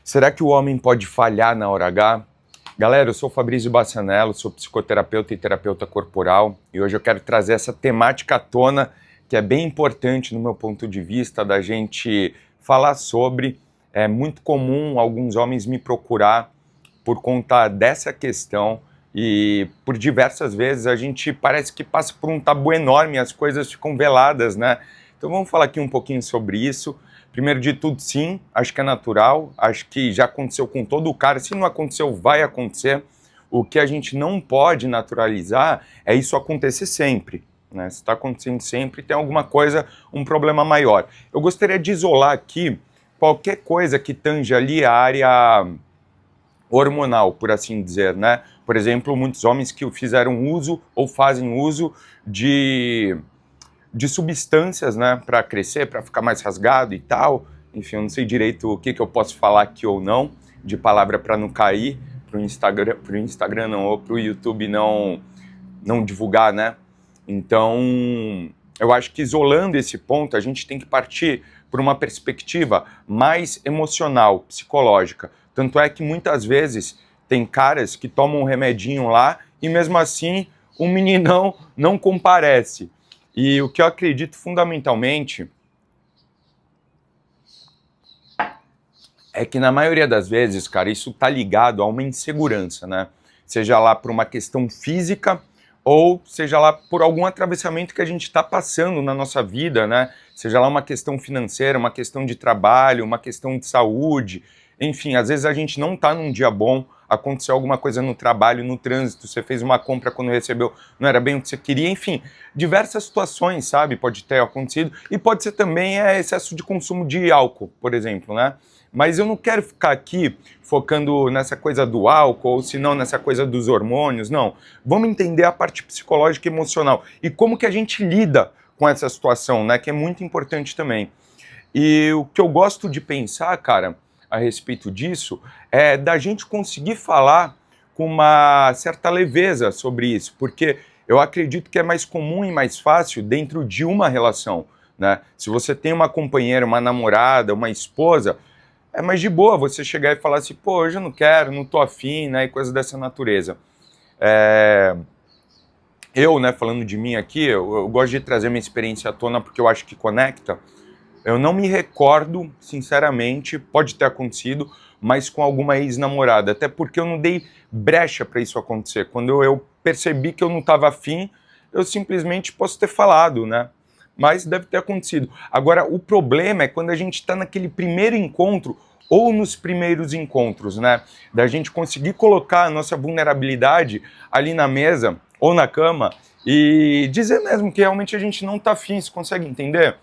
Será que o homem pode falhar na hora H? Galera, eu sou o Fabrício Bacianello, sou psicoterapeuta e terapeuta corporal e hoje eu quero trazer essa temática à tona que é bem importante no meu ponto de vista da gente falar sobre. É muito comum alguns homens me procurar por conta dessa questão e por diversas vezes a gente parece que passa por um tabu enorme, as coisas ficam veladas, né? Então vamos falar aqui um pouquinho sobre isso. Primeiro de tudo, sim, acho que é natural, acho que já aconteceu com todo o cara, se não aconteceu, vai acontecer. O que a gente não pode naturalizar é isso acontecer sempre, né? Se está acontecendo sempre, tem alguma coisa, um problema maior. Eu gostaria de isolar aqui qualquer coisa que tange ali a área hormonal, por assim dizer, né? Por exemplo, muitos homens que fizeram uso ou fazem uso de substâncias, né, para crescer, para ficar mais rasgado e tal. Enfim, eu não sei direito o que eu posso falar aqui ou não, de palavra para não cair, para o Instagram não, ou para o YouTube não divulgar, né? Então, eu acho que isolando esse ponto, a gente tem que partir por uma perspectiva mais emocional, psicológica. Tanto é que muitas vezes tem caras que tomam um remedinho lá e mesmo assim o meninão não comparece. E o que eu acredito fundamentalmente é que na maioria das vezes, cara, isso tá ligado a uma insegurança, né? Seja lá por uma questão física ou seja lá por algum atravessamento que a gente está passando na nossa vida, né? Seja lá uma questão financeira, uma questão de trabalho, uma questão de saúde, enfim, às vezes a gente não tá num dia bom, aconteceu alguma coisa no trabalho, no trânsito, você fez uma compra quando recebeu, não era bem o que você queria, enfim, diversas situações, sabe, pode ter acontecido, e pode ser também excesso de consumo de álcool, por exemplo, né? Mas eu não quero ficar aqui focando nessa coisa do álcool, ou se não nessa coisa dos hormônios, não. Vamos entender a parte psicológica e emocional, e como que a gente lida com essa situação, né, que é muito importante também. E o que eu gosto de pensar, cara, a respeito disso, é da gente conseguir falar com uma certa leveza sobre isso, porque eu acredito que é mais comum e mais fácil dentro de uma relação, né? Se você tem uma companheira, uma namorada, uma esposa, é mais de boa você chegar e falar assim, pô, hoje eu não quero, não tô afim, né, e coisas dessa natureza. Eu, né, falando de mim aqui, eu gosto de trazer minha experiência à tona porque eu acho que conecta. Eu não me recordo, sinceramente, pode ter acontecido, mas com alguma ex-namorada, até porque eu não dei brecha para isso acontecer. Quando eu percebi que eu não estava afim, eu simplesmente posso ter falado, né? Mas deve ter acontecido. Agora, o problema é quando a gente está naquele primeiro encontro ou nos primeiros encontros, né? Da gente conseguir colocar a nossa vulnerabilidade ali na mesa ou na cama e dizer mesmo que realmente a gente não está afim, você consegue entender?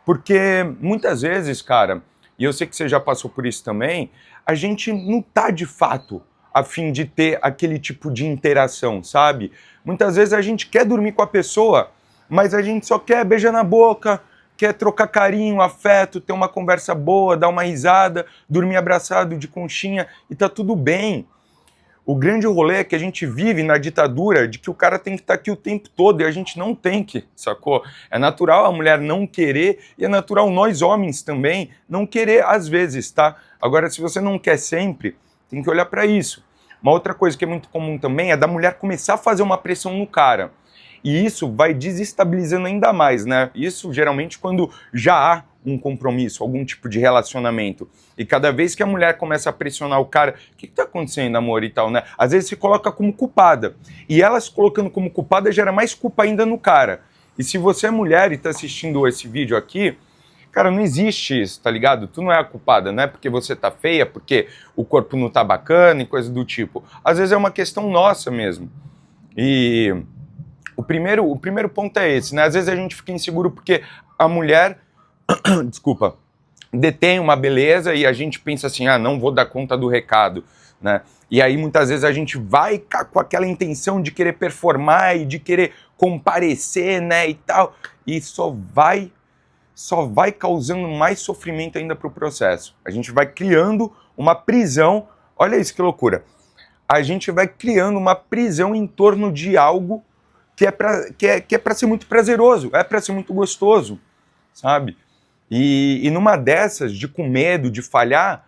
Porque muitas vezes, cara, e eu sei que você já passou por isso também, a gente não tá de fato a fim de ter aquele tipo de interação, sabe? Muitas vezes a gente quer dormir com a pessoa, mas a gente só quer beijar na boca, quer trocar carinho, afeto, ter uma conversa boa, dar uma risada, dormir abraçado de conchinha e tá tudo bem. O grande rolê é que a gente vive na ditadura de que o cara tem que estar aqui o tempo todo e a gente não tem que, sacou? É natural a mulher não querer e é natural nós homens também não querer às vezes, tá? Agora, se você não quer sempre, tem que olhar para isso. Uma outra coisa que é muito comum também é da mulher começar a fazer uma pressão no cara. E isso vai desestabilizando ainda mais, né? Isso geralmente quando já há um compromisso, algum tipo de relacionamento. E cada vez que a mulher começa a pressionar o cara, o que tá acontecendo, amor, e tal, né? Às vezes se coloca como culpada. E ela se colocando como culpada gera mais culpa ainda no cara. E se você é mulher e tá assistindo esse vídeo aqui, cara, não existe isso, tá ligado? Tu não é a culpada, não é porque você tá feia, porque o corpo não tá bacana e coisa do tipo. Às vezes é uma questão nossa mesmo. E o primeiro ponto é esse, né? Às vezes a gente fica inseguro porque a mulher, desculpa, detém uma beleza e a gente pensa assim, ah, não vou dar conta do recado, né? E aí muitas vezes a gente vai com aquela intenção de querer performar e de querer comparecer, né, e tal, e só vai causando mais sofrimento ainda pro processo. A gente vai criando uma prisão, olha isso que loucura, a gente vai criando uma prisão em torno de algo que é para ser muito prazeroso, é para ser muito gostoso, sabe? E numa dessas, de com medo, de falhar,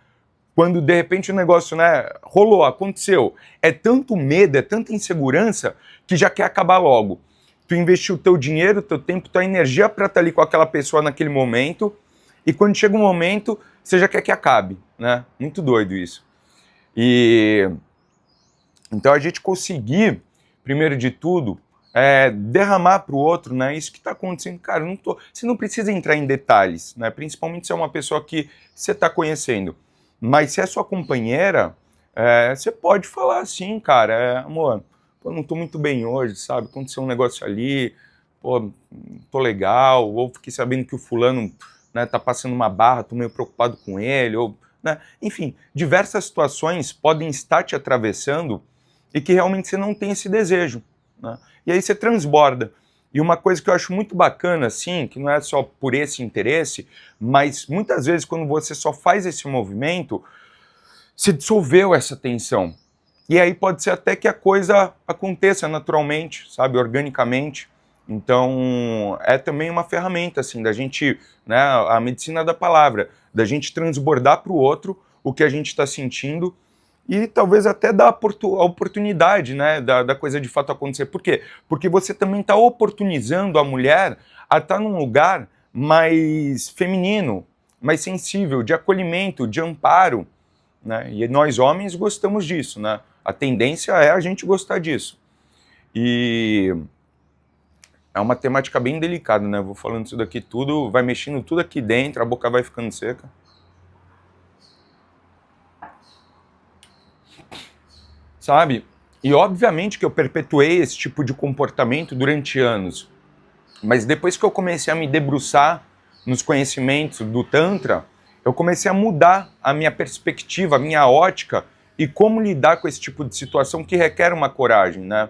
quando de repente o negócio, né, rolou, aconteceu, é tanto medo, é tanta insegurança que já quer acabar logo. Tu investiu teu dinheiro, teu tempo, tua energia para estar ali com aquela pessoa naquele momento, e quando chega um momento, você já quer que acabe, né? Muito doido isso. E então a gente conseguir, primeiro de tudo, derramar para o outro, né? Isso que está acontecendo, cara, você não precisa entrar em detalhes, né? Principalmente se é uma pessoa que você está conhecendo. Mas se é sua companheira, você pode falar assim, cara, amor, pô, não tô muito bem hoje, sabe? Aconteceu um negócio ali, pô, não tô legal, ou fiquei sabendo que o fulano, né, tá passando uma barra, tô meio preocupado com ele, ou, né? Enfim, diversas situações podem estar te atravessando e que realmente você não tem esse desejo, né? E aí você transborda. E uma coisa que eu acho muito bacana, assim, que não é só por esse interesse, mas muitas vezes quando você só faz esse movimento, se dissolveu essa tensão. E aí pode ser até que a coisa aconteça naturalmente, sabe, organicamente. Então, é também uma ferramenta, assim, da gente, né, a medicina da palavra, da gente transbordar para o outro o que a gente está sentindo e talvez até dar a oportunidade, né, da coisa de fato acontecer. Por quê? Porque você também está oportunizando a mulher a estar num lugar mais feminino, mais sensível, de acolhimento, de amparo, né? E nós homens gostamos disso, né? A tendência é a gente gostar disso. E é uma temática bem delicada, né? Vou falando isso daqui tudo, vai mexendo tudo aqui dentro, a boca vai ficando seca. Sabe? E obviamente que eu perpetuei esse tipo de comportamento durante anos. Mas depois que eu comecei a me debruçar nos conhecimentos do Tantra, eu comecei a mudar a minha perspectiva, a minha ótica e como lidar com esse tipo de situação que requer uma coragem, né?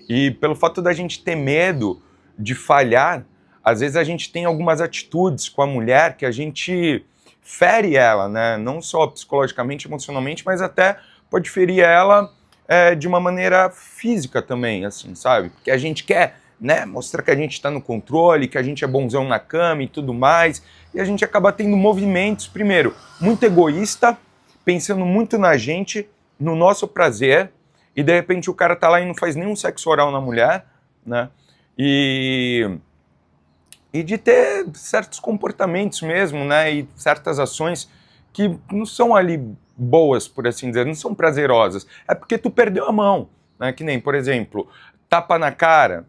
E pelo fato da gente ter medo de falhar, às vezes a gente tem algumas atitudes com a mulher que a gente fere ela, né? Não só psicologicamente, emocionalmente, mas até pode ferir ela de uma maneira física também, assim, sabe? Porque a gente quer, né, mostrar que a gente está no controle, que a gente é bonzão na cama e tudo mais, e a gente acaba tendo movimentos, primeiro, muito egoísta, pensando muito na gente, no nosso prazer, e de repente o cara tá lá e não faz nenhum sexo oral na mulher, né, e de ter certos comportamentos mesmo, né, e certas ações que não são ali boas, por assim dizer, não são prazerosas, é porque tu perdeu a mão, né, que nem, por exemplo, tapa na cara,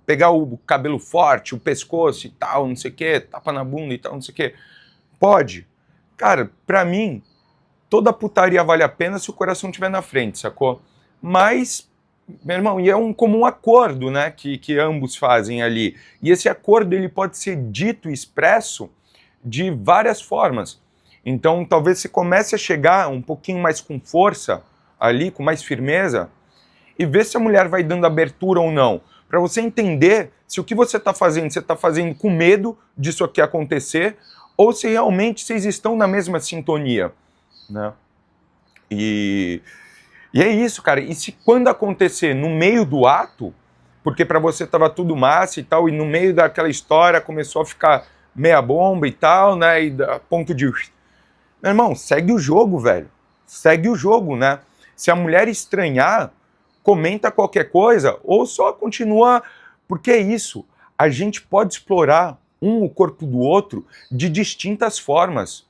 pegar o cabelo forte, o pescoço e tal, não sei o que, tapa na bunda e tal, não sei o que. Pode. Cara, pra mim, toda putaria vale a pena se o coração estiver na frente, sacou? Mas, meu irmão, e é um comum acordo, né, que ambos fazem ali. E esse acordo, ele pode ser dito e expresso de várias formas. Então, talvez você comece a chegar um pouquinho mais com força ali, com mais firmeza, e ver se a mulher vai dando abertura ou não, para você entender se o que você está fazendo com medo disso aqui acontecer, ou se realmente vocês estão na mesma sintonia, né? E é isso, cara. E se quando acontecer no meio do ato, porque para você tava tudo massa e tal, e no meio daquela história começou a ficar meia bomba e tal, né? E a ponto de... Meu irmão, segue o jogo, velho. Segue o jogo, né? Se a mulher estranhar, comenta qualquer coisa ou só continua, porque é isso, a gente pode explorar o corpo do outro de distintas formas.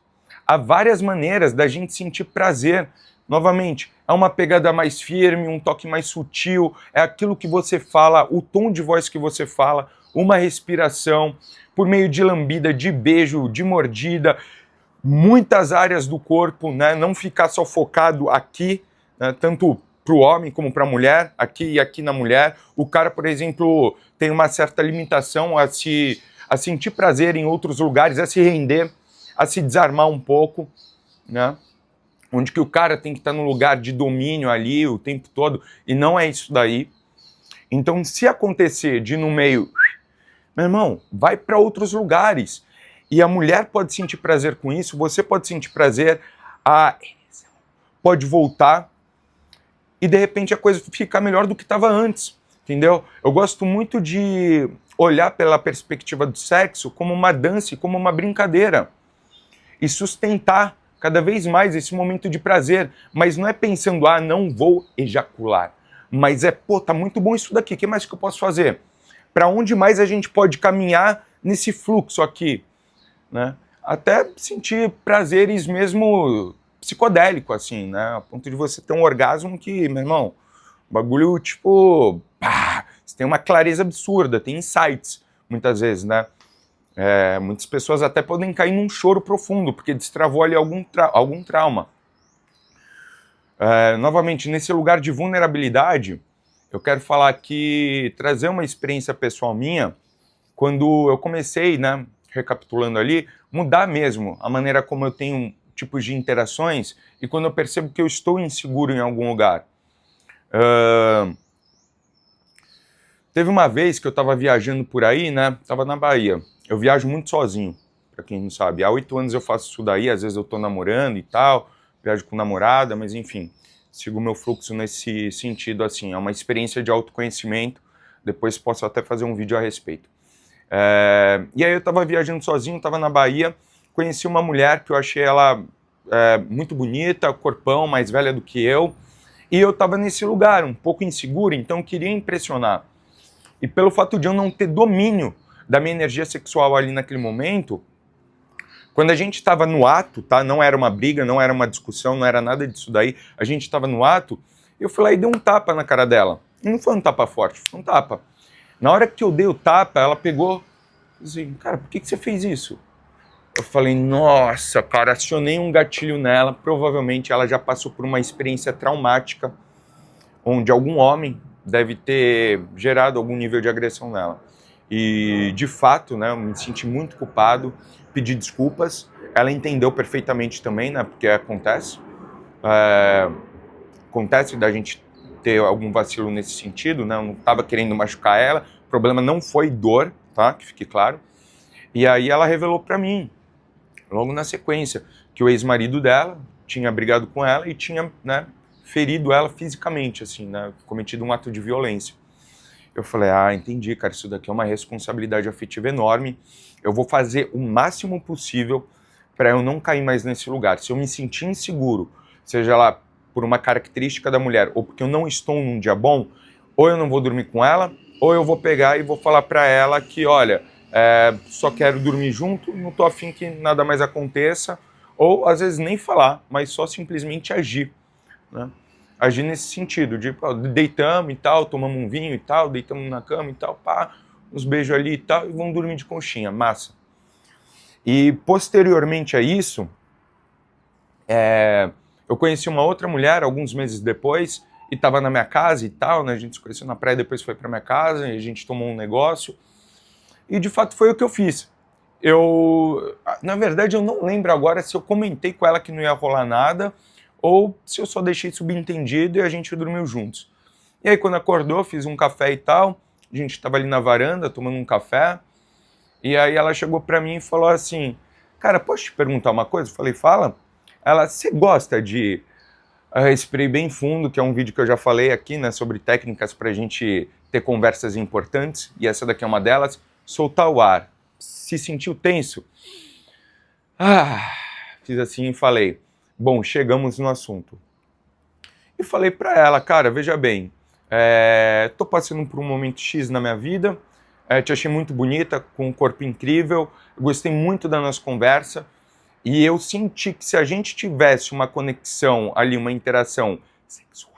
Há várias maneiras da gente sentir prazer. Novamente, é uma pegada mais firme, um toque mais sutil, é aquilo que você fala, o tom de voz que você fala, uma respiração, por meio de lambida, de beijo, de mordida, muitas áreas do corpo, né? Não ficar só focado aqui, né? Tanto para o homem como para a mulher, aqui e aqui na mulher. O cara, por exemplo, tem uma certa limitação a sentir prazer em outros lugares, a se render, a se desarmar um pouco, né? Onde que o cara tem que estar no lugar de domínio ali o tempo todo, e não é isso daí. Então, se acontecer de no meio, meu irmão, vai para outros lugares. E a mulher pode sentir prazer com isso, você pode sentir prazer, pode voltar, e de repente a coisa fica melhor do que estava antes, entendeu? Eu gosto muito de olhar pela perspectiva do sexo como uma dança, como uma brincadeira, e sustentar cada vez mais esse momento de prazer, mas não é pensando, ah, não vou ejacular, mas é, pô, tá muito bom isso daqui, o que mais que eu posso fazer? Para onde mais a gente pode caminhar nesse fluxo aqui, né? Até sentir prazeres mesmo psicodélico, assim, né? A ponto de você ter um orgasmo que, meu irmão, bagulho tipo, pá, você tem uma clareza absurda, tem insights, muitas vezes, né? Muitas pessoas até podem cair num choro profundo, porque destravou ali algum trauma. Novamente, nesse lugar de vulnerabilidade, eu quero falar aqui, trazer uma experiência pessoal minha, quando eu comecei, né, recapitulando ali, mudar mesmo a maneira como eu tenho tipos de interações e quando eu percebo que eu estou inseguro em algum lugar. Teve uma vez que eu estava viajando por aí, né, estava na Bahia. Eu viajo muito sozinho, para quem não sabe. Há 8 anos eu faço isso daí, às vezes eu estou namorando e tal, viajo com namorada, mas enfim, sigo o meu fluxo nesse sentido, assim, é uma experiência de autoconhecimento, depois posso até fazer um vídeo a respeito. E aí eu estava viajando sozinho, estava na Bahia, conheci uma mulher que eu achei ela muito bonita, corpão, mais velha do que eu, e eu estava nesse lugar, um pouco inseguro, então eu queria impressionar. E pelo fato de eu não ter domínio da minha energia sexual ali naquele momento, quando a gente estava no ato, tá? Não era uma briga, não era uma discussão, não era nada disso daí, a gente estava no ato, eu fui lá e dei um tapa na cara dela. E não foi um tapa forte, foi um tapa. Na hora que eu dei o tapa, ela pegou, assim, cara, por que você fez isso? Eu falei, nossa, cara, acionei um gatilho nela, provavelmente ela já passou por uma experiência traumática, onde algum homem deve ter gerado algum nível de agressão nela. E, de fato, né, eu me senti muito culpado, pedi desculpas, ela entendeu perfeitamente também, né, porque acontece da gente ter algum vacilo nesse sentido, né, eu não estava querendo machucar ela, o problema não foi dor, tá, que fique claro, e aí ela revelou para mim, logo na sequência, que o ex-marido dela tinha brigado com ela e tinha, né, ferido ela fisicamente, assim, né, cometido um ato de violência. Eu falei, entendi, cara, isso daqui é uma responsabilidade afetiva enorme, eu vou fazer o máximo possível para eu não cair mais nesse lugar. Se eu me sentir inseguro, seja lá por uma característica da mulher ou porque eu não estou num dia bom, ou eu não vou dormir com ela, ou eu vou pegar e vou falar para ela que, olha, só quero dormir junto, não tô afim que nada mais aconteça, ou às vezes nem falar, mas só simplesmente agir, né? Agir nesse sentido, de deitamos e tal, tomamos um vinho e tal, deitamos na cama e tal, pá, uns beijos ali e tal, e vamos dormir de conchinha, massa. E posteriormente a isso, eu conheci uma outra mulher alguns meses depois, e estava na minha casa e tal, né, a gente se conheceu na praia, depois foi para minha casa, e a gente tomou um negócio, e de fato foi o que eu fiz. Na verdade, eu não lembro agora se eu comentei com ela que não ia rolar nada, ou se eu só deixei subentendido e a gente dormiu juntos. E aí quando acordou, fiz um café e tal, a gente estava ali na varanda tomando um café, e aí ela chegou para mim e falou assim, cara, posso te perguntar uma coisa? Eu falei, fala. Ela, você gosta de respirei bem fundo, que é um vídeo que eu já falei aqui, né, sobre técnicas para a gente ter conversas importantes, e essa daqui é uma delas, soltar o ar. Se sentiu tenso? Fiz assim e falei, bom, chegamos no assunto. E falei para ela, cara, veja bem, tô passando por um momento X na minha vida, te achei muito bonita, com um corpo incrível, gostei muito da nossa conversa, e eu senti que se a gente tivesse uma conexão ali, uma interação sexual,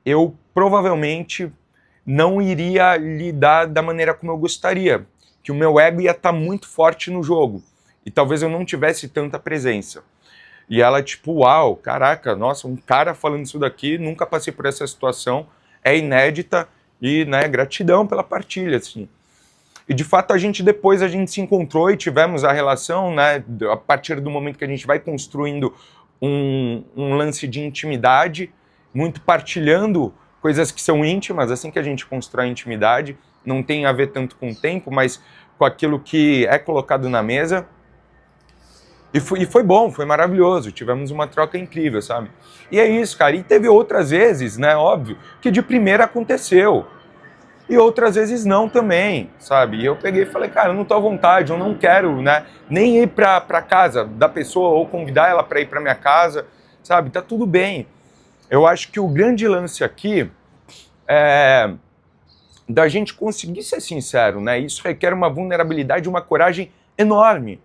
eu provavelmente não iria lidar da maneira como eu gostaria, que o meu ego ia estar muito forte no jogo, e talvez eu não tivesse tanta presença. E ela tipo, uau, caraca, nossa, um cara falando isso daqui, nunca passei por essa situação, é inédita, e, né, gratidão pela partilha, assim. E de fato depois a gente se encontrou e tivemos a relação, né, a partir do momento que a gente vai construindo um lance de intimidade, muito partilhando coisas que são íntimas, assim que a gente constrói a intimidade, não tem a ver tanto com o tempo, mas com aquilo que é colocado na mesa. E foi bom, foi maravilhoso, tivemos uma troca incrível, sabe? E é isso, cara, e teve outras vezes, né, óbvio, que de primeira aconteceu. e outras vezes não também, sabe? E eu peguei e falei, cara, eu não tô à vontade, eu não quero, né, nem ir pra casa da pessoa ou convidar ela para ir pra minha casa, sabe? Tá tudo bem. Eu acho que o grande lance aqui é da gente conseguir ser sincero, né? Isso requer uma vulnerabilidade, uma coragem enorme.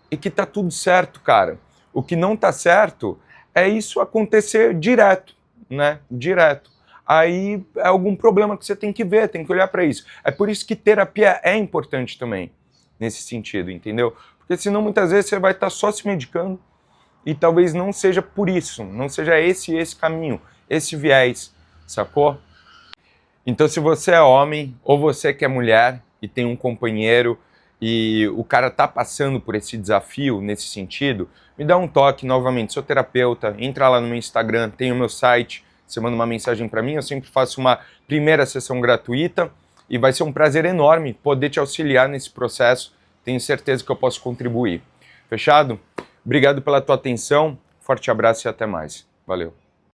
E que tá tudo certo, cara. O que não tá certo é isso acontecer direto, né? Direto. Aí é algum problema que você tem que ver, tem que olhar para isso. É por isso que terapia é importante também, nesse sentido, entendeu? Porque senão muitas vezes você vai estar só se medicando e talvez não seja por isso, não seja esse caminho, esse viés, sacou? Então, se você é homem ou você que é mulher e tem um companheiro e o cara tá passando por esse desafio nesse sentido, me dá um toque novamente, sou terapeuta, entra lá no meu Instagram, tem o meu site, você manda uma mensagem para mim, eu sempre faço uma primeira sessão gratuita e vai ser um prazer enorme poder te auxiliar nesse processo, tenho certeza que eu posso contribuir. Fechado? Obrigado pela tua atenção, forte abraço e até mais. Valeu.